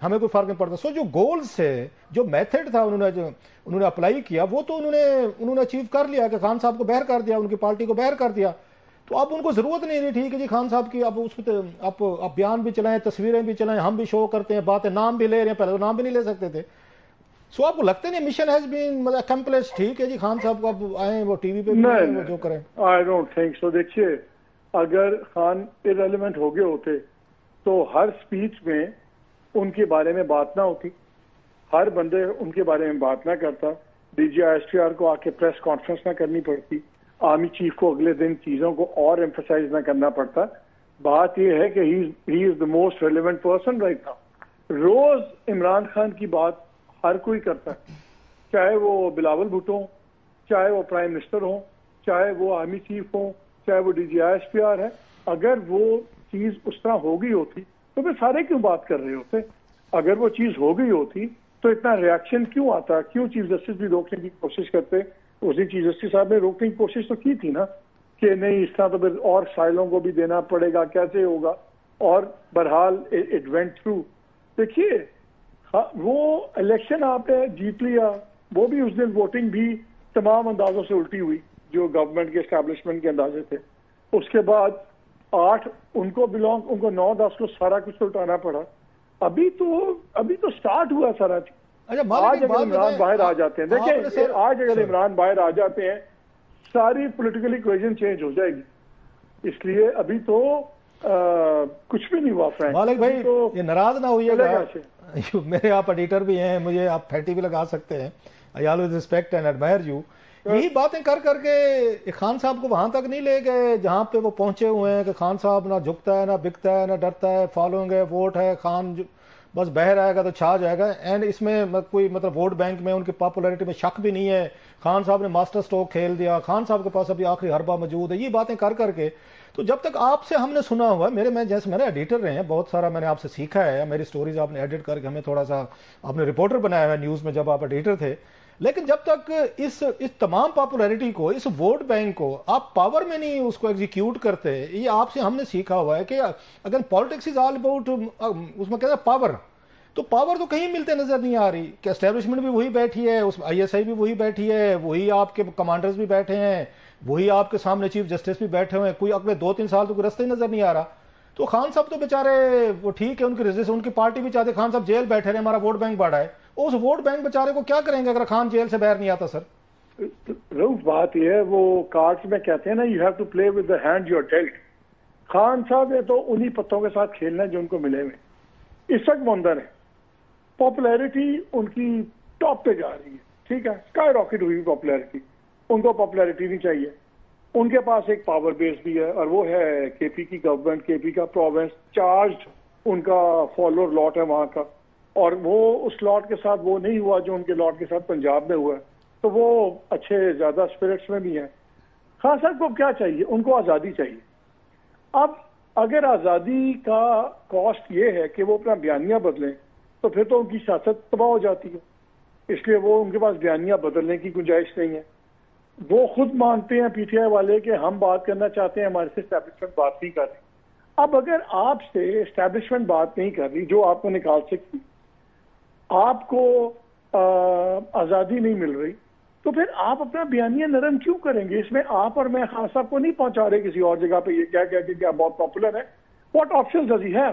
ہمیں کوئی فرق نہیں پڑتا. سو جو گولز ہے, جو میتھڈ تھا انہوں نے اپلائی کیا, وہ تو انہوں نے اچیو کر لیا کہ خان صاحب کو باہر کر دیا, ان کی پارٹی کو باہر کر دیا. تو اب ان کو ضرورت نہیں رہی, ٹھیک ہے جی خان صاحب کی اب اس پہ اب بیان بھی چلائیں, تصویریں بھی چلائیں, ہم بھی شو کرتے ہیں, باتیں نام بھی لے رہے ہیں, پہلے تو نام بھی نہیں لے سکتے تھے. سو آپ کو لگتا نہیں مشن ہیز بین اکمپلش, ٹھیک ہے جی خان صاحب کو اب آئیں وہ ٹی وی پہ وہ جو کریں. I don't think so. دیکھیے اگر خان ارریلیونٹ ہو گئے ہوتے تو ہر سپیچ میں ان کے بارے میں بات نہ ہوتی, ہر بندے ان کے بارے میں بات نہ کرتا, D G I S T R کو آ کے پریس کانفرنس نہ کرنی پڑتی, آرمی چیف کو اگلے دن چیزوں کو اور ایمفسائز نہ کرنا پڑتا. بات یہ ہے کہ he is the most relevant person right now. روز عمران خان کی بات ہر کوئی کرتا ہے, چاہے وہ بلاول بھٹو ہوں, چاہے وہ پرائم منسٹر ہوں, چاہے وہ آرمی چیف ہوں, چاہے وہ D G I S P R ہے. اگر وہ چیز اس طرح ہو گئی ہوتی تو پھر سارے کیوں بات کر رہے ہوتے؟ اگر وہ چیز ہو گئی ہوتی تو اتنا ریاکشن کیوں آتا؟ کیوں چیف جسٹس بھی روکنے کی کوشش کرتے؟ اسی چیف جسٹس صاحب نے روکنے کی کوشش تو کی تھی نا کہ نہیں اس طرح تو پھر اور سائلوں کو بھی دینا پڑے گا, کیسے ہوگا, اور بہرحال اٹ وینٹ تھرو. دیکھیے وہ الیکشن آپ نے جیت لیا, وہ بھی اس دن ووٹنگ بھی تمام اندازوں سے الٹی ہوئی جو گورنمنٹ کے اسٹیبلشمنٹ کے اندازے تھے. اس کے بعد 8 ان کو 9-10 کو سارا کچھ الٹانا پڑا. ابھی تو سٹارٹ ہوا سارا چیز. آج اگر عمران باہر آ جاتے ہیں, دیکھیں آج اگر عمران باہر آ جاتے ہیں ساری پولیٹیکل ایکویشن چینج ہو جائے گی. اس لیے ابھی تو کچھ بھی نہیں ہوا. فرینک مالک بھائی یہ ناراض نہ ہوئیے گا, میرے آپ ایڈیٹر بھی ہیں, مجھے آپ پھینٹی بھی لگا سکتے ہیں, I always respect and admirer you. یہی باتیں کر کے خان صاحب کو وہاں تک نہیں لے گئے جہاں پہ وہ پہنچے ہوئے ہیں کہ خان صاحب نہ جھکتا ہے, نہ بکتا ہے, نہ ڈرتا ہے, فالوئنگ ہے, ووٹ ہے, خان بس باہر آئے گا تو چھا جائے گا. اینڈ اس میں کوئی مطلب ووٹ بینک میں ان کی پاپولیرٹی میں شک بھی نہیں ہے. خان صاحب نے ماسٹر سٹروک کھیل دیا, خان صاحب کے پاس ابھی آخری حربہ موجود ہے. یہ باتیں کر کے تو جب تک آپ سے ہم نے سنا ہوا, جیسے میں نے ایڈیٹر رہے ہیں, بہت سارا میں نے آپ سے سیکھا ہے, میری سٹوریز آپ نے ایڈٹ کر کے ہمیں تھوڑا سا آپ نے رپورٹر بنایا ہے نیوز میں جب آپ ایڈیٹر تھے. لیکن جب تک اس تمام پاپولیرٹی کو, اس ووٹ بینک کو آپ پاور میں نہیں اس کو ایگزیکیوٹ کرتے, یہ آپ سے ہم نے سیکھا ہوا ہے کہ اگر پالیٹکس از آل اباؤٹ, اس میں کہتے ہیں پاور, تو پاور تو کہیں ملتے نظر نہیں آ رہی. کہ اسٹیبلشمنٹ بھی وہی بیٹھی ہے, اس آئی ایس آئی بھی وہی بیٹھی ہے, وہی آپ کے کمانڈرز بھی بیٹھے ہیں, وہی آپ کے سامنے چیف جسٹس بھی بیٹھے ہوئے ہیں. کوئی اگلے 2-3 سال تو کوئی رستہ ہی نظر نہیں آ رہا. تو خان صاحب تو بیچارے وہ ٹھیک ہے, ان کی پارٹی بھی چاہتے خان صاحب جیل بیٹھے رہے, ہمارا ووٹ بینک بڑھا ہے. اس ووٹ بینک بیچارے کو کیا کریں گے اگر خان جیل سے باہر نہیں آتا؟ سر روف بات یہ ہے, وہ کارڈز میں کہتے ہیں نا, you have to play with the hand you are dealt. Khan صاحب نے تو انہی پتوں کے ساتھ کھیلنا ہے جو ان کو ملے ہوئے. اس وقت مندر ہے, پاپولیرٹی ان کی ٹاپ پہ جا رہی ہے, ٹھیک ہے, اسکائی راکٹ ہوئی پاپولیرٹی. ان کو پاپولیرٹی نہیں چاہیے. ان کے پاس ایک پاور بیس بھی ہے, اور وہ ہے کے پی کی گورنمنٹ, کے پی کا پروونس, چارجڈ ان کا فالوور لاٹ ہے وہاں کا, اور وہ اس لاٹ کے ساتھ وہ نہیں ہوا جو ان کے لاٹ کے ساتھ پنجاب میں ہوا ہے. تو وہ اچھے زیادہ اسپرٹس میں بھی ہیں. خان صاحب کو کیا چاہیے؟ ان کو آزادی چاہیے. اب اگر آزادی کا کاسٹ یہ ہے کہ وہ اپنا بیانیہ بدلیں تو پھر تو ان کی سیاست تباہ ہو جاتی ہے. اس لیے وہ ان کے پاس بیانیہ بدلنے کی گنجائش نہیں ہے. وہ خود مانتے ہیں پی ٹی آئی والے کہ ہم بات کرنا چاہتے ہیں, ہمارے سے اسٹیبلشمنٹ بات نہیں کر رہی. اب اگر آپ سے اسٹیبلشمنٹ بات نہیں کر رہی جو آپ کو نکال سکتی, آپ کو آزادی نہیں مل رہی, تو پھر آپ اپنا بیانیہ نرم کیوں کریں گے؟ اس میں آپ اور میں خان صاحب کو نہیں پہنچا رہے کسی اور جگہ پہ یہ کیا بہت پاپولر ہے. What option does he have?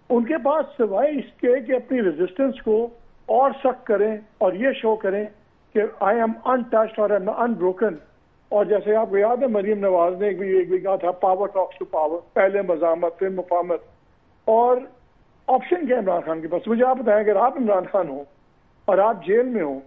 ان کے پاس سوائے اس کے کہ اپنی ریزسٹنس کو اور سخت کریں اور یہ شو کریں کہ آئی ایم انٹچڈ اور ان بروکن. اور جیسے آپ کو یاد ہے مریم نواز نے ایک بھی کہا تھا پاور ٹاکس ٹو پاور, پہلے مزاحمت پھر مفاہمت. اور آپشن کیا عمران خان کے پاس؟ مجھے آپ بتائیں, اگر آپ عمران خان ہوں اور آپ جیل میں ہوں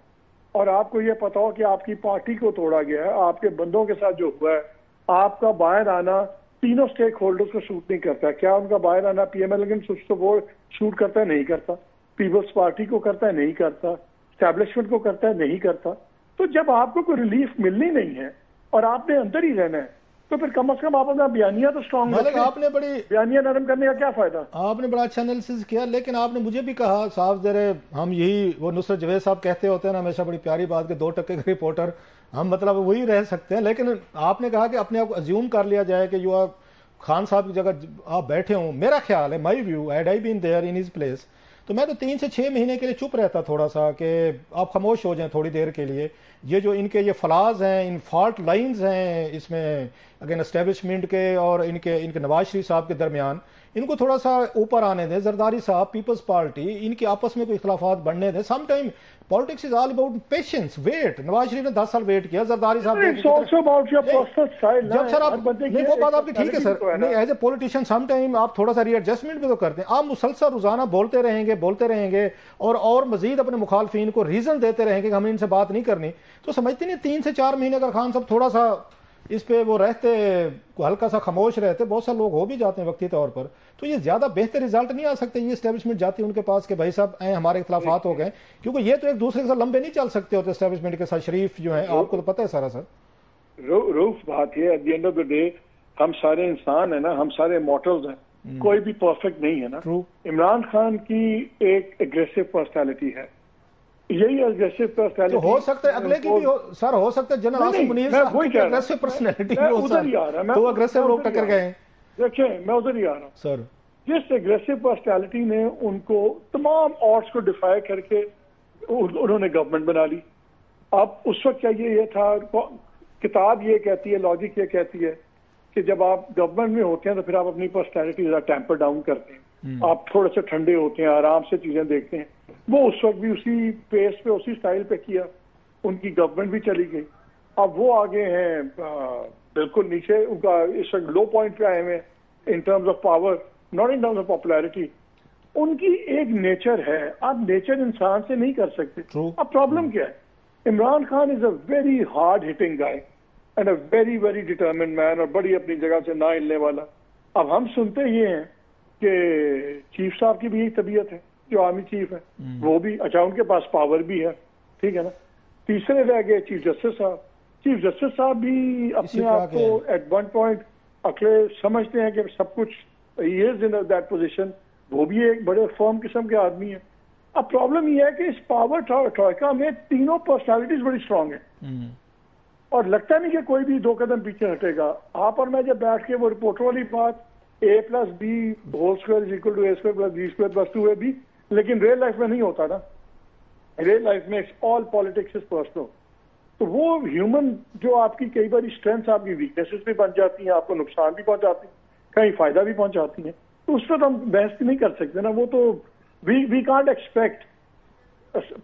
اور آپ کو یہ پتا ہو کہ آپ کی پارٹی کو توڑا گیا ہے, آپ کے بندوں کے ساتھ جو ہوا ہے, آپ کا باہر آنا تینوں سٹیک ہولڈرز کو سوٹ نہیں کرتا. کیا ان کا باہر آنا پی ایم ایل کو سوٹ کرتا ہے؟ نہیں کرتا. پیپلز پارٹی کو کرتا ہے؟ نہیں کرتا. اسٹیبلشمنٹ کو کرتا ہے؟ نہیں کرتا. تو جب آپ کو کوئی ریلیف ملنی نہیں ہے اور آپ نے اندر ہی رہنا ہے تو پھر کم از کم آپ اپنا بیانیہ تو اسٹرانگ رکھیں. آپ نے بڑی بیانیہ نرم کرنے کا کیا فائدہ؟ آپ نے بڑا اچھا انالیسس کیا, لیکن آپ نے مجھے بھی کہا صاحب ذرا ہم یہی وہ نصرت جوید صاحب کہتے ہوتے ہیں نا ہمیشہ, بڑی پیاری بات کہ 2% کا رپورٹر ہم مطلب وہی رہ سکتے ہیں. لیکن آپ نے کہا کہ اپنے آپ کو ازیوم کر لیا جائے کہ خان صاحب کی جگہ آپ بیٹھے ہوں. میرا خیال ہے, my view, had I been there in his place, تو میں تو 3 سے 6 مہینے کے لیے چپ رہتا تھوڑا سا کہ آپ خاموش ہو جائیں تھوڑی دیر کے لیے. یہ جو ان کے یہ فلاز ہیں, ان فالٹ لائنز ہیں اس میں اگین اسٹیبلشمنٹ کے اور ان کے نواز شریف صاحب کے درمیان, ان کو تھوڑا سا اوپر آنے دیں. زرداری صاحب, پیپلز پارٹی, ان کی آپس میں کوئی اختلافات بڑھنے دیں. Some time politics is all about patience, wait. Nawaz Sharif نے 10 سال ویٹ کیا, زرداری صاحب جب سر آپ نہیں, وہ بات آپ کی ٹھیک ہے سر, نہیں as a politician some time آپ تھوڑا سا ری ایڈجسٹمنٹ بھی تو کرتے ہیں. آپ مسلسل روزانہ بولتے رہیں گے اور مزید اپنے مخالفین کو ریزن دیتے رہیں گے کہ ہمیں ان سے بات نہیں کرنی, تو سمجھتے نہیں 3 سے 4 مہینے اگر خان صاحب تھوڑا سا اس پہ وہ رہتے, ہلکا سا خاموش رہتے, بہت سارے لوگ ہو بھی جاتے ہیں وقتی طور پر, تو یہ زیادہ بہتر رزلٹ نہیں آ سکتے. یہ اسٹیبلشمنٹ جاتی ہے ان کے پاس کہ بھائی صاحب ہمارے اختلافات ہو گئے, کیونکہ یہ تو ایک دوسرے کے ساتھ لمبے نہیں چل سکتے ہوتے اسٹیبلشمنٹ کے ساتھ. شریف جو ہیں آپ کو تو پتہ ہے سارا سر. روف بات ہے at the end of the day ہم سارے انسان ہیں نا, ہم سارے مورٹلز ہیں, کوئی بھی پرفیکٹ نہیں ہے نا. عمران خان کی ایک اگریسو پرسنالٹی ہے, یہی اگریسو پرسنالٹی ہو سکتا ہے اگلے کی بھی سر, ہو سکتا ہے جنرل آصف منیر صاحب کی اگریسو پرسنالٹی ہو سر, تو اگریسو لوگ ٹکر گئے ہیں. دیکھیں میں ادھر ہی آ رہا ہوں سر. جس اگریسو پرسنالٹی نے ان کو تمام آرٹس کو ڈیفائی کر کے انہوں نے گورنمنٹ بنا لی. اب اس وقت چاہیے یہ تھا, کتاب یہ کہتی ہے, لاجک یہ کہتی ہے کہ جب آپ گورنمنٹ میں ہوتے ہیں تو پھر آپ اپنی پرسنالٹی ذرا ٹیمپر ڈاؤن کرتے ہیں, آپ تھوڑے سے ٹھنڈے ہوتے ہیں, آرام سے چیزیں دیکھتے ہیں. وہ اس وقت بھی اسی پیس پہ اسی سٹائل پہ کیا, ان کی گورنمنٹ بھی چلی گئی. اب وہ آگے ہیں بالکل نیچے, ان کا اس وقت لو پوائنٹ پہ آئے ہوئے in terms of power, not in terms of popularity. ان کی ایک نیچر ہے, آپ نیچر انسان سے نہیں کر سکتے. اب پرابلم کیا ہے, Imran Khan is a very hard hitting guy and a very very determined man, اور بڑی اپنی جگہ سے نہ ہلنے والا. اب ہم سنتے یہ ہیں کہ چیف صاحب کی بھی یہی طبیعت ہے, جو آرمی چیف ہے وہ بھی, اچھا ان کے پاس پاور بھی ہے, ٹھیک ہے نا. تیسرے رہ گئے چیف جسٹس صاحب. چیف جسٹس صاحب بھی اپنے آپ کو ایٹ ون پوائنٹ اکلے سمجھتے ہیں کہ سب کچھ ہی از ان دیٹ پوزیشن, وہ بھی ایک بڑے فرم قسم کے آدمی ہیں. اب پرابلم یہ ہے کہ اس پاور ٹروئکا میں تینوں پرسنالٹیز بڑی اسٹرانگ ہیں, اور لگتا نہیں کہ کوئی بھی 2 قدم پیچھے ہٹے گا. آپ اور میں جب بیٹھ کے وہ رپورٹر والی بات A+B² = A²+B²+2AB, لیکن ریئل لائف میں نہیں ہوتا نا. ریئل لائف میں آل پالیٹکس از پرسنل. تو وہ ہیومن جو آپ کی کئی بار اسٹرینتھ آپ کی ویکنیسز بھی بن جاتی ہیں, آپ کو نقصان بھی پہنچاتی ہیں, کہیں فائدہ بھی پہنچاتی ہیں, تو اس پر ہم بحث نہیں کر سکتے نا. وہ تو we can't expect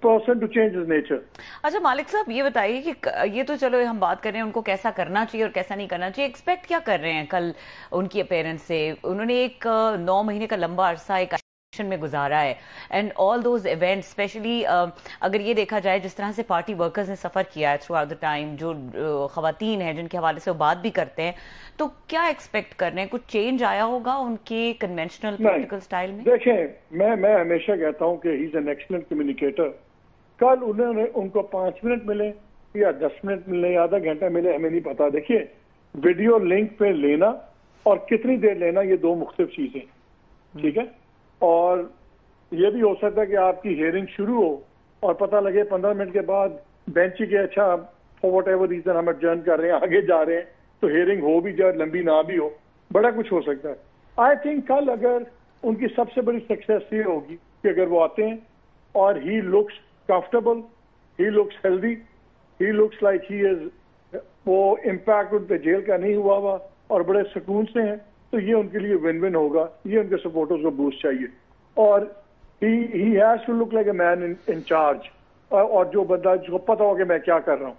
person to change his nature. اچھا مالک صاحب یہ بتائیے کہ یہ تو چلو ہم بات کر رہے ہیں ان کو کیسا کرنا چاہیے اور کیسا نہیں کرنا چاہیے, ایکسپیکٹ کیا کر رہے ہیں کل ان کی اپیرنس سے؟ انہوں نے ایک 9 مہینے کا لمبا عرصہ ایک میں گزارا ہے, and all those events, especially اگر یہ دیکھا جائے جس طرح سے پارٹی ورکرز نے سفر کیا ہے تھرو آؤٹ دا ٹائم, جو خواتین ہیں جن کے حوالے سے وہ بات بھی کرتے ہیں, تو کیا ایکسپیکٹ کر رہے ہیں؟ کچھ چینج آیا ہوگا ان کے کنونشنل پولیٹیکل سٹائل میں؟ دیکھیں میں ہمیشہ کہتا ہوں کہ he is an excellent communicator. کل انہوں نے ان کو 5 منٹ ملے یا 10 منٹ ملے یا آدھا گھنٹہ ملے, ہمیں نہیں پتا. دیکھیے ویڈیو لنک پہ لینا اور کتنی دیر لینا یہ 2 مختلف چیزیں, ٹھیک ہے. اور یہ بھی ہو سکتا ہے کہ آپ کی ہیئرنگ شروع ہو اور پتہ لگے 15 منٹ کے بعد بینچ کے اچھا فار واٹ ایور ریزن ہم ایڈجرن کر رہے ہیں, آگے جا رہے ہیں, تو ہیئرنگ ہو بھی جائے, لمبی نہ بھی ہو, بڑا کچھ ہو سکتا ہے. آئی تھنک کل اگر ان کی سب سے بڑی سکسیس یہ ہوگی کہ اگر وہ آتے ہیں اور he looks comfortable, he looks healthy, he looks like he is, وہ امپیکٹ ان پہ جیل کا نہیں ہوا اور بڑے سکون سے ہیں, تو یہ ان کے لیے ون ون ہوگا. یہ ان کے سپورٹرز کو بوسٹ چاہیے, اور he has to look like a man in charge, اور جو بندہ جس کو پتا ہو کہ میں کیا کر رہا ہوں,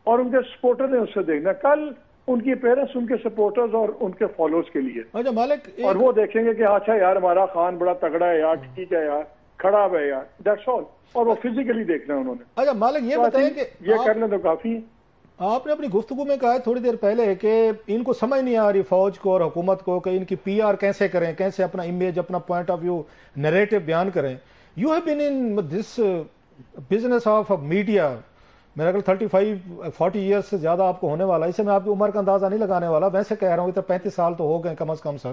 اور ان کے سپورٹر نے اس سے دیکھنا. کل ان کی پیرنٹس ان کے سپورٹرز اور ان کے فالوورز کے لیے, اچھا مالک, اور وہ دیکھیں گے کہ اچھا یار ہمارا خان بڑا تگڑا ہے یار, ٹھیک ہے یار, کھڑا ہے یار, دیٹس آل. اور وہ فزیکلی دیکھنا ہے انہوں نے. اچھا مالک یہ بتائیں کہ یہ کرنے تو کافی ہے. آپ نے اپنی گفتگو میں کہا ہے تھوڑی دیر پہلے کہ ان کو سمجھ نہیں آ رہی فوج کو اور حکومت کو کہ ان کی پی آر کیسے کریں, کیسے اپنا امیج, اپنا پوائنٹ آف ویو, نیریٹو بیان کریں. You have been in this business of media, میرا خیال 35-40 ایئرس سے زیادہ آپ کو ہونے والا ہے. اسے میں آپ کی عمر کا اندازہ نہیں لگانے والا, ویسے کہہ رہا ہوں 35 سال تو ہو گئے کم از کم. سر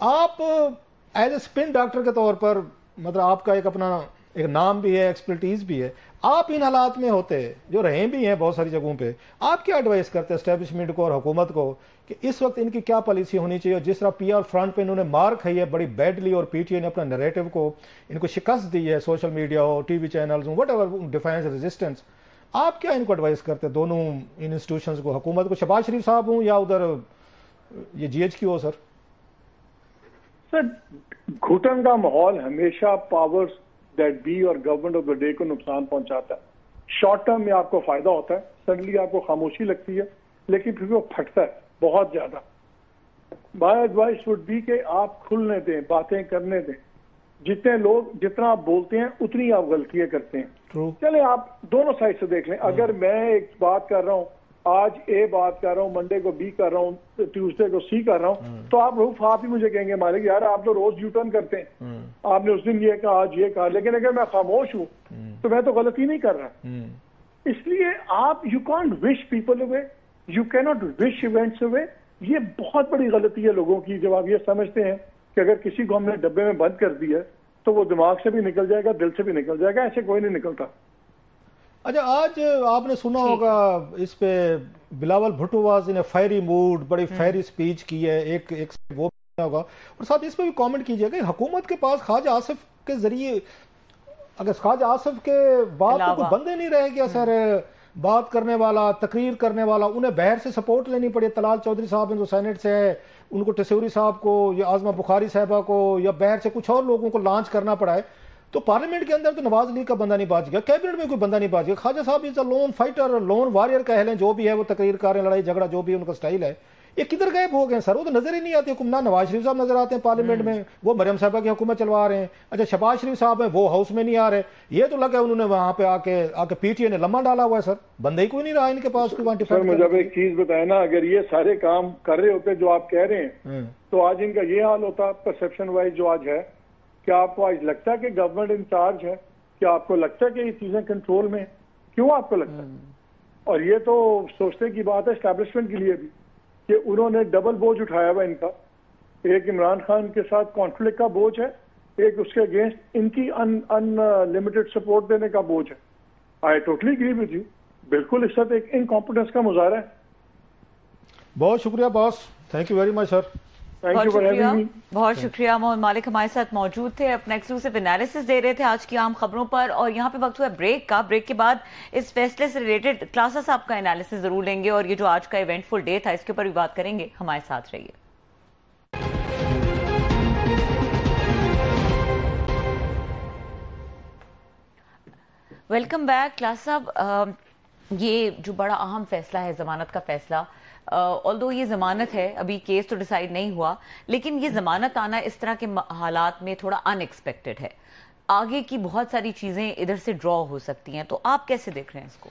آپ ایز اے اسپن ڈاکٹر کے طور پر, مطلب آپ کا ایک اپنا ایک نام بھی ہے, ایکسپرٹیز بھی ہے. آپ ان حالات میں ہوتے جو رہے بھی ہیں بہت ساری جگہوں پہ, آپ کیا ایڈوائز کرتے ہیں اسٹیبلشمنٹ کو اور حکومت کو کہ اس وقت ان کی کیا پالیسی ہونی چاہیے؟ اور جس طرح پی آر فرنٹ پہ انہوں نے مار کھائی ہے بڑی بیڈلی, اور پی ٹی آئی نے اپنا نیریٹو کو ان کو شکست دی ہے, سوشل میڈیا ہو, ٹی وی چینلز ہوں, وٹ ایور ڈیفینس ریزسٹنس, آپ کیا ان کو ایڈوائز کرتے ہیں دونوں ان انسٹیٹیوشنز کو, حکومت کو, شہباز شریف صاحب ہوں یا ادھر یہ جی ایچ کیو ہو؟ سر گھٹن کا ماحول ہمیشہ پاورز دیٹ بی اور گورنمنٹ آف دا ڈے کو نقصان پہنچاتا ہے. شارٹ ٹرم میں آپ کو فائدہ ہوتا ہے, سڈنلی آپ کو خاموشی لگتی ہے, لیکن پھر وہ پھٹتا ہے بہت زیادہ. مائی ایڈوائس وڈ بی کہ آپ کھلنے دیں, باتیں کرنے دیں. جتنے لوگ جتنا آپ بولتے ہیں اتنی آپ غلطیاں کرتے ہیں. چلے آپ دونوں سائڈ سے دیکھ لیں. اگر میں ایک بات کر رہا ہوں, آج اے بات کر رہا ہوں, منڈے کو بی کر رہا ہوں, ٹیوزڈے کو سی کر رہا ہوں, تو آپ ہی مجھے کہیں گے مالک یار آپ تو روز یو ٹرن کرتے ہیں, آپ نے اس دن یہ کہا آج یہ کہا. لیکن اگر میں خاموش ہوں تو میں تو غلطی نہیں کر رہا. اس لیے آپ you can't wish people away, you کی ناٹ وش ایونٹس اوے. یہ بہت بڑی غلطی ہے لوگوں کی جب آپ یہ سمجھتے ہیں کہ اگر کسی کو ہم نے ڈبے میں بند کر دیا تو وہ دماغ سے بھی نکل جائے گا, دل سے بھی نکل جائے گا. ایسے کوئی نہیں نکلتا. اچھا, آج آپ نے سنا ہوگا اس پہ Bilawal Bhutto was in a fiery mood, بڑی فائری سپیچ کی ہے, ایک وہ ہوگا. اور ساتھ اس پہ بھی کامنٹ کیجئے گا حکومت کے پاس خواجہ آصف کے ذریعے, اگر خواجہ آصف کے بعد تو کوئی بندے نہیں رہے گیا سر, بات کرنے والا, تقریر کرنے والا. انہیں باہر سے سپورٹ لینی پڑی. طلال چودھری صاحب جو سینٹ سے ہے ان کو, ٹسوری صاحب کو, یا عاظمہ بخاری صاحبہ کو, یا باہر سے کچھ اور لوگوں کو لانچ کرنا پڑا ہے. تو پارلیمنٹ کے اندر تو نواز لیگ کا بندہ نہیں بچ گیا, کیبنٹ میں کوئی بندہ نہیں بچ گیا. Khawaja sahib is a lone fighter, lone warrior کہہ لیں, جو بھی ہے وہ تقریر کر رہے ہیں, لڑائی جھگڑا جو بھی ان کا سٹائل ہے. یہ کدھر غائب ہو گئے سر؟ وہ تو نظر ہی نہیں آتے. نہ نواز شریف صاحب نظر آتے ہیں پارلیمنٹ میں, وہ مریم صاحبہ کی حکومت چلوا رہے ہیں. اچھا شہباز شریف صاحب ہیں, وہ ہاؤس میں نہیں آ رہے. یہ تو لگا انہوں نے وہاں پہ آ کے پی ٹی آئی نے لمحہ ڈالا ہوا ہے سر. بندہ ہی کوئی نہیں رہا ان کے پاس. سر مجھے اب ایک چیز بتائے نا, اگر یہ سارے کام کر رہے ہوتے جو آپ کہہ رہے ہیں تو آج ان کا یہ حال ہوتا پرسپشن وائز جو آج ہے. کیا آپ کو آج لگتا ہے کہ گورنمنٹ انچارج ہے؟ کیا آپ کو لگتا ہے کہ یہ چیزیں کنٹرول میں؟ کیوں آپ کو لگتا ہے؟ اور یہ تو سوچنے کی بات ہے اسٹیبلشمنٹ کے لیے بھی کہ انہوں نے ڈبل بوجھ اٹھایا ہوا ان کا. ایک عمران خان کے ساتھ کانفلکٹ کا بوجھ ہے, ایک اس کے اگینسٹ ان کی ان لمیٹڈ سپورٹ دینے کا بوجھ ہے. I totally agree with you. بالکل اس وقت ایک انکمپیٹنس کا مظاہرہ ہے. بہت شکریہ باس, تھینک یو ویری مچ سر. بہت شکریہ. محمد مالک ہمارے ساتھ موجود تھے, اپنا ایکسکلوسیو انالیسس دے رہے تھے آج کی عام خبروں پر. اور یہاں پہ وقت ہوا بریک کا. بریک کے بعد اس فیصلے سے ریلیٹڈ کلاسا صاحب کا انالیسس ضرور لیں گے, اور یہ جو آج کا ایونٹ فل ڈے تھا اس کے اوپر بھی بات کریں گے. ہمارے ساتھ رہیے. Welcome back. کلاسا صاحب, یہ جو بڑا اہم فیصلہ ہے ضمانت کا فیصلہ, آلدو یہ ضمانت ہے, ابھی کیس تو ڈیسائیڈ نہیں ہوا, لیکن یہ ضمانت آنا اس طرح کے حالات میں تھوڑا ان ایکسپیکٹڈ ہے. آگے کی بہت ساری چیزیں ادھر سے ڈرا ہو سکتی ہیں, تو آپ کیسے دیکھ رہے ہیں اس کو؟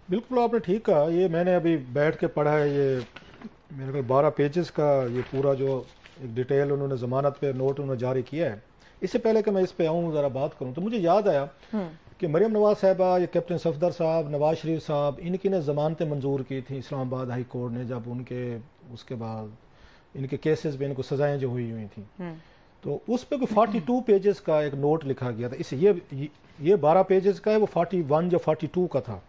بالکل آپ نے ٹھیک کہا. یہ میں نے ابھی بیٹھ کے پڑھا ہے, یہ میرے کو 12 پیجز کا یہ پورا جو ایک ڈیٹیل انہوں نے ضمانت پہ نوٹ انہوں نے جاری کیا ہے. اس سے پہلے کہ میں اس پہ آؤں ذرا بات کروں تو مجھے یاد آیا کہ مریم نواز صاحبہ, یہ کیپٹن صفدر صاحب, نواز شریف صاحب, ان کی نے ضمانتیں منظور کی تھیں اسلام آباد ہائی کورٹ نے, جب ان کے اس کے بعد ان کے کیسز میں ان کو سزائیں جو ہوئی تھیں, تو اس پہ کوئی 42 پیجز کا ایک نوٹ لکھا گیا تھا. اس یہ 12 پیجز کا ہے, وہ 41 یا 42 کا تھا.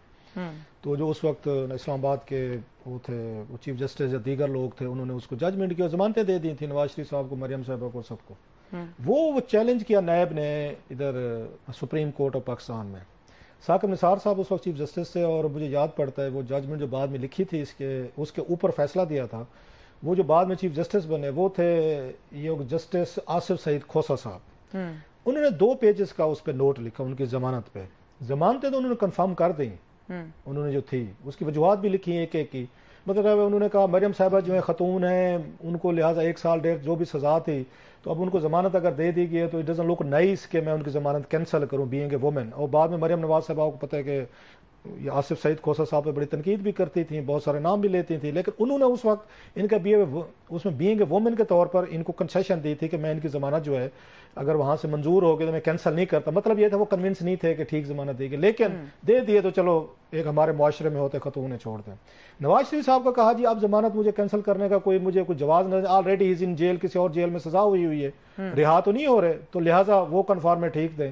تو جو اس وقت اسلام آباد کے وہ تھے, وہ چیف جسٹس یا دیگر لوگ تھے, انہوں نے اس کو ججمنٹ کیا, ضمانتیں دے دی تھیں نواز شریف صاحب کو, مریم صاحبہ کو, سب کو. وہ چیلنج کیا نیب نے ادھر سپریم کورٹ آف پاکستان میں. ثاقب نثار صاحب اس وقت چیف جسٹس تھے, اور مجھے یاد پڑتا ہے وہ ججمنٹ جو بعد میں لکھی تھی اس کے اوپر فیصلہ دیا تھا, وہ جو بعد میں چیف جسٹس بنے وہ تھے یہ جسٹس آصف سعید کھوسہ صاحب. انہوں نے 2 پیجز کا اس پہ نوٹ لکھا ان کی ضمانت پہ. ضمانتیں تو انہوں نے کنفرم کر دیں, انہوں نے جو تھی اس کی وجوہات بھی لکھی ہیں ایک ایک کی. مطلب انہوں نے کہا مریم صاحبہ جو ہے خاتون ہیں, ان کو لہٰذا 1 سال ڈیڑھ جو بھی سزا تھی, تو اب ان کو ضمانت اگر دے دی گئی ہے تو اٹ ڈزنٹ لک نائس کہ میں ان کی ضمانت کینسل کروں بینگ اے وومن. اور بعد میں مریم نواز صاحبہ کو پتہ ہے کہ یہ آصف سعید کھوسہ صاحب پہ بڑی تنقید بھی کرتی تھیں, بہت سارے نام بھی لیتی تھیں, لیکن انہوں نے اس وقت ان کا اس میں بینگ اے وومن کے طور پر ان کو کنسیشن دی تھی کہ میں ان کی ضمانت جو ہے اگر وہاں سے منظور ہو گئی تو میں کینسل نہیں کرتا. مطلب یہ تھا وہ کنونس نہیں تھے کہ ٹھیک ضمانت دے گی, لیکن دے دیے تو چلو ایک ہمارے معاشرے میں ہوتے خاتون نے چھوڑ دیں. نواز شریف صاحب کا کہا جی اب ضمانت مجھے کینسل کرنے کا کوئی جواز نہیں, آلریڈی از ان جیل, کسی اور جیل میں سزا ہوئی ہے, رہا تو نہیں ہو رہے, تو لہٰذا وہ کنفارم ہے ٹھیک دیں.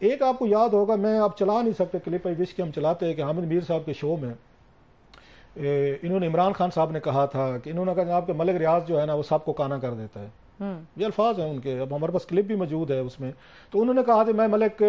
ایک آپ کو یاد ہوگا, میں آپ چلا نہیں سکتے کلپ وش کے ہم چلاتے ہیں, کہ حامد میر صاحب کے شو میں انہوں نے عمران خان صاحب نے کہا تھا کہ انہوں نے کہا جناب کہ ملک ریاض جو ہے نا وہ سب کو کانا کر دیتا ہے. یہ الفاظ ہیں ان کے, اب ہمارے پاس کلپ بھی موجود ہے اس میں. تو انہوں نے کہا تھا, میں ملک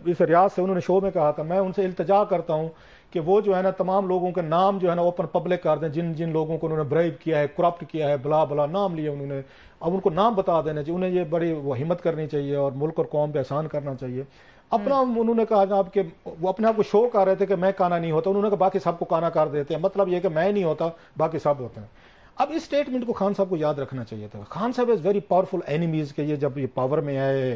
اس ریاض سے, انہوں نے شو میں کہا تھا, میں ان سے التجا کرتا ہوں کہ وہ جو ہے نا تمام لوگوں کے نام جو ہے نا اوپن پبلک کر دیں, جن جن لوگوں کو انہوں نے برائب کیا ہے, کرپٹ کیا ہے, بلا بلا نام لیا انہوں نے, اب ان کو نام بتا دینا چاہیے. انہیں یہ بڑی وہ ہمت کرنی چاہیے اور ملک اور قوم پہ احسان کرنا چاہیے. اپنا انہوں نے کہا جناب کہ وہ اپنے آپ کو شو کر رہے تھے کہ میں کانا نہیں ہوتا, انہوں نے کہا باقی سب کو کانا کر دیتے ہیں, مطلب یہ کہ میں نہیں ہوتا باقی سب ہوتے ہیں. اب اس اسٹیٹمنٹ کو خان صاحب کو یاد رکھنا چاہیے تھا. خان صاحب از ویری پاورفل اینیمیز کے, یہ جب یہ پاور میں آئے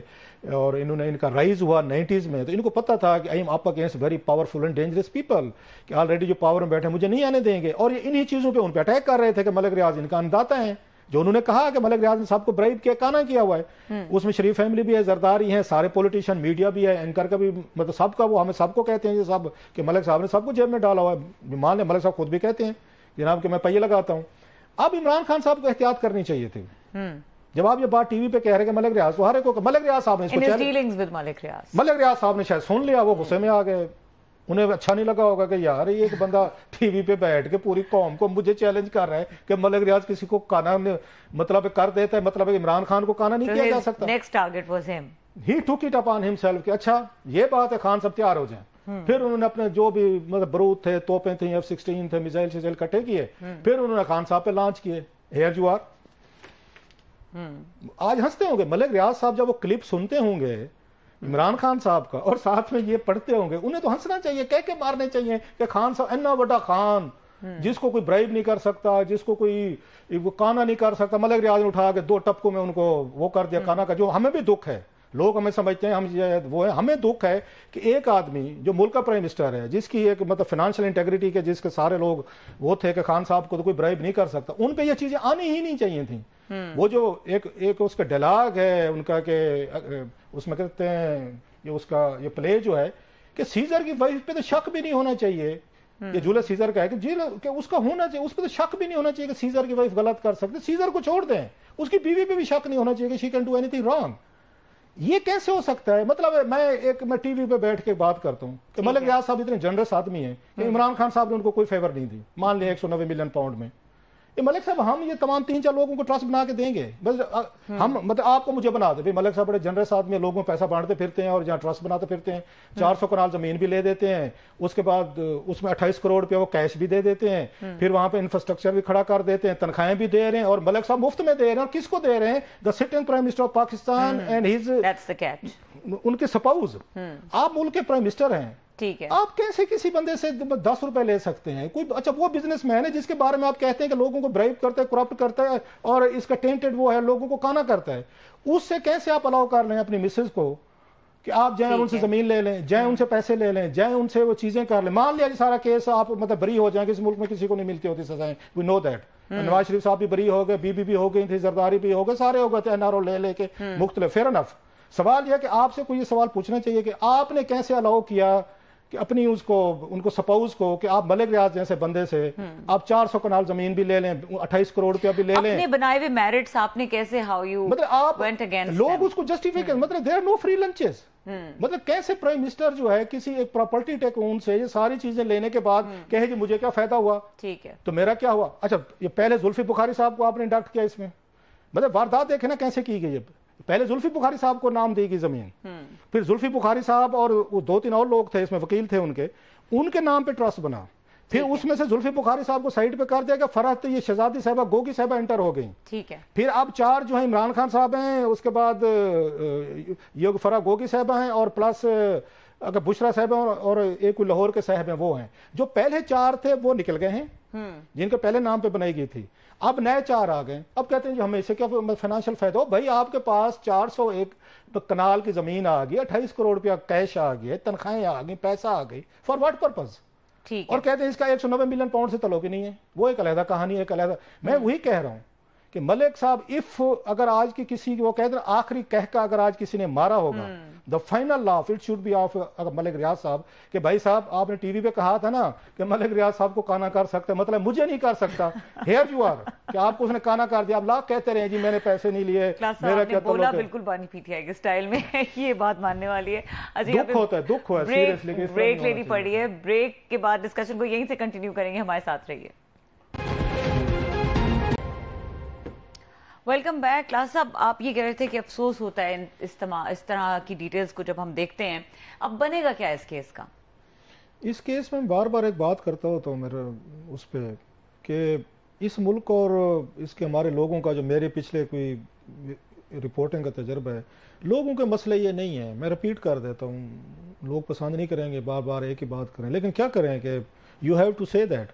اور انہوں نے ان کا رائز ہوا 90s میں, تو ان کو پتا تھا کہ I am up against very powerful and dangerous people, کہ آلریڈی جو پاور میں بیٹھے مجھے نہیں آنے دیں گے. اور یہ انہی چیزوں پہ ان پہ اٹیک کر رہے تھے کہ ملک ریاض ان کا انداتا ہے, جو انہوں نے کہا کہ ملک ریاض نے سب کو برائب کیا, کانا کیا ہوا ہے. اس میں شریف فیملی بھی ہے, زرداری ہیں, سارے پولیٹیشین, میڈیا بھی ہے, اینکر کا بھی, مطلب سب کا, وہ ہمیں سب کو کہتے ہیں یہ سب کہ ملک صاحب نے سب کو جیب میں ڈالا ہوا ہے. مان لیں ملک صاحب خود بھی کہتے ہیں جناب کہ میں پہیے لگاتا ہوں. اب عمران خان صاحب کو احتیاط کرنی چاہیے تھی. جب آپ یہ بات ٹی وی پہ کہہ رہے کہ ملک ریاض, تو ہر ایک کو ملک ریاض صاحب نے ملک ریاض صاحب نے شاید سن لیا, وہ غصے میں آ گئے. انہیں اچھا نہیں لگا ہوگا کہ یار یہ ایک بندہ ٹی وی پہ بیٹھ کے پوری قوم کو مجھے چیلنج کر رہا ہے کہ ملک ریاض کسی کو کانا مطلب کر دیتا ہے, مطلب عمران خان کو کانا نہیں کیا جا سکتا. نیکسٹ ٹارگٹ واز ہم. ہی ٹوک اٹ اپان ہمسیلف کہ اچھا یہ بات ہے, خان صاحب تیار ہو جائیں. پھر انہوں نے اپنے جو بھی مطلب بارود تھے, توپیں تھیں, F-16 تھے, میزائل شیزائل کٹے کیے, پھر انہوں نے خان صاحب پہ لانچ کیے, ہیئر یو آر. آج ہنستے ہوں گے ملک ریاض صاحب جب وہ کلپ سنتے ہوں گے عمران خان صاحب کا اور ساتھ میں یہ پڑھتے ہوں گے, انہیں تو ہنسنا چاہیے, کہہ کے مارنے چاہیے کہ خان صاحب اینا بڑا خان جس کو کوئی برائب نہیں کر سکتا, جس کو کوئی کانا نہیں کر سکتا, ملک ریاض نے اٹھا کے 2 ٹپکوں میں ان کو وہ کر دیا کانا کا. جو ہمیں بھی دکھ ہے, لوگ ہمیں سمجھتے ہیں ہم وہ ہے, ہمیں دکھ ہے کہ ایک آدمی جو ملک کا پرائم منسٹر ہے, جس کی ایک مطلب فائنانشل انٹیگریٹی کے جس کے سارے لوگ وہ تھے کہ خان صاحب کو تو کوئی برائب نہیں کر سکتا, ان پہ یہ چیزیں آنی ہی نہیں چاہیے تھیں. وہ جو ایک اس کا ڈائلاگ ہے ان کا کہ اس میں کہتے ہیں یہ اس کا یہ پلے جو ہے کہ سیزر کی وائف پہ تو شک بھی نہیں ہونا چاہیے, یہ جولس سیزر کا ہے کہ اس کا ہونا چاہیے, اس پہ تو شک بھی نہیں ہونا چاہیے کہ سیزر کی وائف غلط کر سکتے. سیزر کو چھوڑ دیں, اس کی بیوی پہ بھی شک نہیں ہونا چاہیے کہ she can do any thing wrong. یہ کیسے ہو سکتا ہے؟ مطلب میں ٹی وی پہ بیٹھ کے بات کرتا ہوں کہ ملک ریاض صاحب اتنے جنرس آدمی ہیں کہ عمران خان صاحب نے ان کو کوئی فیور نہیں دی, مان لیں 190 ملین پاؤنڈ میں. ملک صاحب ہم یہ تمام 3-4 لوگوں کو ٹرسٹ بنا کے دیں گے, بس ہم مطلب آپ کو مجھے بنا دیں. ملک صاحب بڑے جنرس آدمی ہیں, لوگوں پیسہ بانٹتے پھرتے ہیں اور جہاں ٹرسٹ بناتے پھرتے ہیں, 400 کنال زمین بھی لے دیتے ہیں, اس کے بعد اس میں 28 کروڑ روپے وہ کیش بھی دے دیتے ہیں, پھر وہاں پہ انفراسٹرکچر بھی کھڑا کر دیتے ہیں, تنخواہیں بھی دے رہے ہیں, اور ملک صاحب مفت میں دے رہے ہیں. اور کس کو دے رہے ہیں؟ The sitting prime minister of Pakistan and his, ان کے سپاؤز. آپ ملک کے پرائم منسٹر ہیں, ٹھیک ہے, آپ کیسے کسی بندے سے 10 روپے لے سکتے ہیں؟ کوئی اچھا وہ بزنس مین ہے جس کے بارے میں آپ کہتے ہیں کہ لوگوں کو برائب کرتا ہے, کرپٹ کرتا ہے, اور اس کا ٹینٹڈ وہ ہے, لوگوں کو کانا کرتا ہے, اس سے کیسے آپ الاؤ کر لیں اپنی مسز کو کہ آپ جائیں ان سے زمین لے لیں, جائیں ان سے پیسے لے لیں, جائیں ان سے وہ چیزیں کر لیں. مان لیا جی سارا کیس آپ مطلب بری ہو جائیں, کہ اس ملک میں کسی کو نہیں ملتی ہوتی سزائیں, وی نو دیٹ. نواز شریف صاحب بھی بری ہو گئے, بی بی بھی ہو گئی تھی, زرداری بھی ہو گئے, سارے ہو گئے تھے این آر او لے کے مختلف. Fair enough. سوال یہ کہ آپ سے کوئی یہ سوال پوچھنا چاہیے کہ آپ نے کیسے الاؤ کیا کہ اپنی ان کو سپوز کو کہ آپ ملک ریاض جیسے بندے سے آپ 400 کنال زمین بھی لے لیں, 28 کروڑ روپیہ بھی لے لیں, اپنے بنائے ہوئے میرٹس آپ نے کیسے, ہاؤ یو مطلب آپ لوگ اس کو جسٹیفائی کریں, مطلب there are no free lunches. مطلب کیسے پرائم منسٹر جو ہے کسی ایک پراپرٹی ٹیکون سے یہ ساری چیزیں لینے کے بعد کہے جی مجھے کیا فائدہ ہوا, ٹھیک ہے, تو میرا کیا ہوا. اچھا یہ پہلے زلفی بخاری صاحب کو آپ نے انڈکٹ کیا اس میں, مطلب واردات دیکھیں نا کیسے کی گئی. پہلے زلفی بخاری صاحب کو نام دی گئی زمین, پھر زلفی بخاری صاحب اور 2-3 اور لوگ تھے اس میں, وکیل تھے ان کے نام پہ ٹرسٹ بنا, پھر اس میں سے زلفی بخاری صاحب کو سائڈ پہ کر دیا کہ فرحت یہ شہزادی صاحبہ گوگی صاحبہ انٹر ہو گئی, ٹھیک ہے, پھر اب 4 جو ہیں عمران خان صاحب ہیں, اس کے بعد یہ فرح گوگی صاحبہ ہیں, اور پلس اگر بشرا صاحب ہیں, اور ایک لاہور کے صاحب ہیں, وہ ہیں. جو پہلے 4 تھے وہ نکل گئے ہیں جن کے پہلے نام پہ بنائی گئی تھی, اب نئے 4 آ گئے. اب کہتے ہیں جو ہمیں اس سے کیا فائنانشیل فائدہ ہو. بھائی آپ کے پاس 401 کنال کی زمین آ گئی, 28 کروڑ روپیہ کیش آ گئے, تنخواہیں آ گئی, پیسہ آ گئی, فار واٹ پرپز, اور کہتے ہیں اس کا 190 ملین پاؤنڈ سے تعلق ہی نہیں ہے. وہ ایک علیحدہ کہانی ہے, ایک علیحدہ. میں وہی کہہ رہا ہوں کہ ملک صاحب اف اگر آج کی کسی وہ کہتے ہیں آخری کہہ کا اگر آج کسی نے مارا ہوگا the final laugh it should be of Malik Riaz sahib کہ بھائی صاحب آپ نے ٹی وی پہ کہا تھا نا کہ ملک ریاض صاحب کو کانا کر سکتے مطلب مجھے نہیں کر سکتا ہیئر یو آر کہ آپ کو اس نے کانا کر دیا آپ لاکھ کہتے رہے جی میں نے پیسے نہیں لیے میرا کیا بولا بالکل بانی پی ٹی آئی کے سٹائل میں یہ بات ماننے والی ہے دکھ ہوتا ہے دکھ ہوا سیریسلی بریک لینی پڑی ہے بریک کے بعد ڈسکشن کو یہیں سے کنٹینیو کریں گے ہمارے ساتھ رہیے ویلکم بیک کلاس صاحب آپ یہ کہہ رہے تھے کہ افسوس ہوتا ہے اس طرح کی ڈیٹیلز کو جب ہم دیکھتے ہیں اب بنے گا کیا اس کیس کا اس کیس میں بار بار ایک بات کرتا ہوتا ہوں میرا اس پہ کہ اس ملک اور اس کے ہمارے لوگوں کا جو میرے پچھلے کوئی رپورٹنگ کا تجربہ ہے لوگوں کے مسئلے یہ نہیں ہے میں رپیٹ کر دیتا ہوں لوگ پسند نہیں کریں گے بار بار ایک ہی بات کریں لیکن کیا کریں کہ یو ہیو ٹو سے دیٹ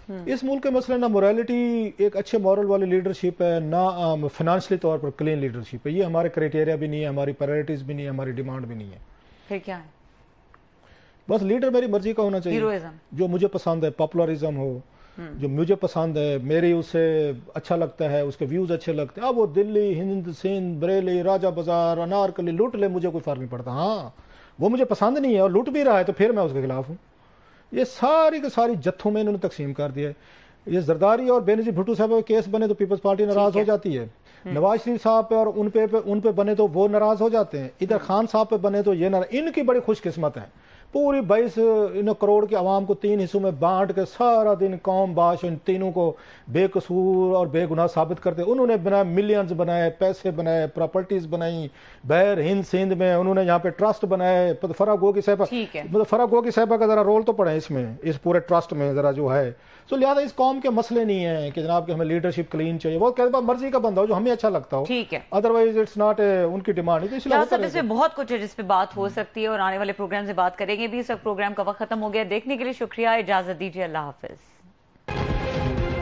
اس ملک کے مسئلے نہ موریلٹی ایک اچھے مورل والی لیڈرشپ ہے نہ فائنانشلی طور پر کلین لیڈرشپ ہے یہ ہمارے کرائٹیریا بھی نہیں ہے ہماری پرائرٹیز بھی نہیں ہے ہماری ڈیمانڈ بھی نہیں ہے پھر کیا ہے بس لیڈر میری مرضی کا ہونا چاہیے جو مجھے پسند ہے پاپولرزم ہو جو مجھے پسند ہے میری اس سے اچھا لگتا ہے اس کے ویوز اچھے لگتے ہیں اب وہ دلی ہند سندھ بریلی راجہ بازار انارکلی لوٹ لے مجھے کوئی فرق نہیں پڑتا ہاں وہ مجھے پسند نہیں ہے اور لوٹ بھی رہا ہے تو پھر میں اس کے خلاف ہوں یہ ساری کی ساری جتھوں میں انہوں نے تقسیم کر دیا ہے یہ زرداری اور بینظیر بھٹو صاحب کے کیس بنے تو پیپلز پارٹی ناراض ہو جاتی ہے نواز شریف صاحب پہ اور ان پہ بنے تو وہ ناراض ہو جاتے ہیں ادھر خان صاحب پہ بنے تو یہ ناراض ان کی بڑی خوش قسمت ہے پوری 22 کروڑ کی عوام کو 3 حصوں میں بانٹ کے سارا دن قوم باش ان تینوں کو بے قصور اور بے گناہ ثابت کرتے انہوں نے بنائے ملینز بنائے پیسے بنائے پراپرٹیز بنائی بہر ہند سندھ میں انہوں نے یہاں پہ ٹرسٹ بنائے فرح گوگی صاحبہ فرح گوگی صاحبہ کا ذرا رول تو پڑے اس میں اس پورے ٹرسٹ میں ذرا جو ہے تو لہٰذا اس قوم کے مسئلے نہیں ہیں کہ جناب کہ ہمیں لیڈرشپ کلین چاہیے وہ کہتے ہیں مرضی کا بندہ ہو جو ہمیں اچھا لگتا ہو ٹھیک ہے ادروائز اٹس ناٹ ان کی ڈیمانڈ اس میں بہت کچھ ہے جس پہ بات ہو سکتی ہے اور آنے والے پروگرام سے بات کریں گے بھی اس وقت پروگرام کا وقت ختم ہو گیا دیکھنے کے لیے شکریہ اجازت دیجیے اللہ حافظ